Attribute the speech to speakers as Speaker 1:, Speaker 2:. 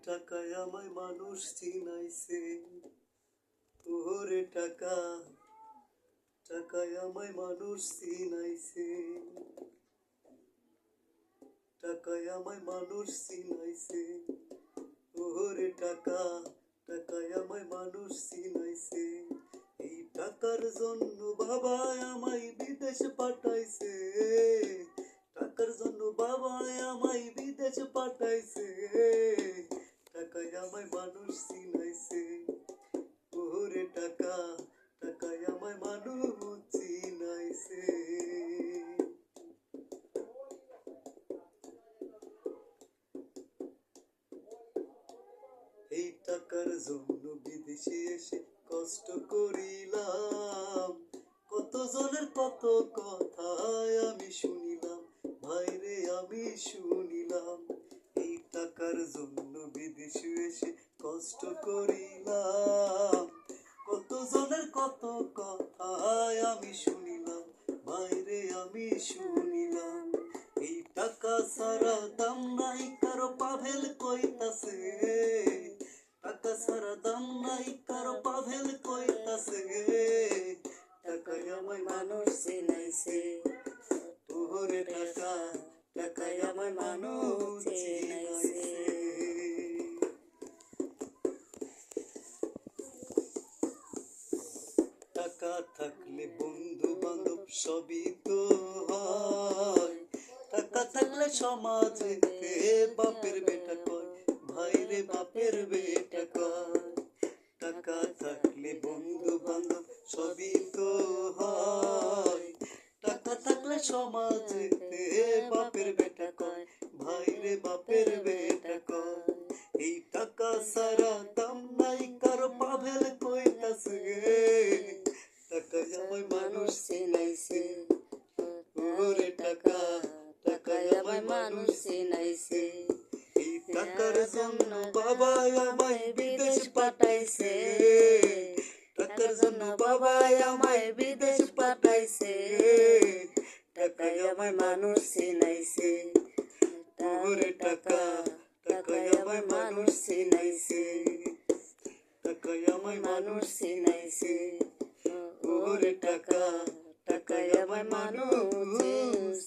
Speaker 1: টাকায় আমায় মানুষ চিনাইছে, ওরে টাকা, টাকায় আমায় মানুষ চিনাইছে, টাকায় আমায় মানুষ চিনাইছে, ওরে টাকা, টাকায় আমায় মানুষ চিনাইছে। এই টাকার জন্য বাবা আমায় বিদেশ পাঠাইছে, টাকার জন্য বাবা আমায় বিদেশ পাঠাইছে, টাকায় আমায় মানুষ চিনাইছে, ওরে টাকা, টাকায় আমায় মানুষ চিনাইছে। এই টাকার জন্য বিদেশে এসে কষ্ট করিলাম, কত জনের কত কথা আমি শুনিলাম, ভাইরে আমি শুনিলাম। এই টাকার জন্য বিদেশে এসে কষ্ট করিলাম, কত জনের কত কথা আমি শুনিলাম, ভাইরে আমি শুনিলাম। এই টাকা সারা দাম নাই কারো পাভেল কইতাছে, টাকা সারা দাম নাই কারো পাভেল কইতাছে, টাকায় আমায় মানুষ চিনাইছে, ওরে টাকা, টাকায় আমায় মানুষ চিনাইছে। টাকা থাকলে বন্ধু বান্ধব সবই তো হয়, টাকা থাকলে সমাজে বাপের বেটা কয়, ভাইরে বাপের বেটা কয়। টাকা থাকলে বন্ধু বান্ধব সবই তো হয়, টাকা থাকলে সমাজে বাপের বেটা কয়, ভাইরে বাপের বেটা কয়। এই টাকা সারা দাম নাই কারো পাভেল কইতাছে, টাকায় আমায় মানুষ চিনাইছে, ওরে টাকা, টাকায় আমায় মানুষ চিনাইছে। এই টাকার জন্য বাবা আমায় বিদেশ পাঠাইছে, টাকার জন্য বাবা আমায় বিদেশ পাঠাইছে, টাকায় আমায় মানুষ চিনাইছে, ওরে টাকা, টাকায় আমায় মানুষ চিনাইছে, টাকায় আমায় মানুষ চিনাইছে, ওরে টাকা, টাকায় আমায় মানুষ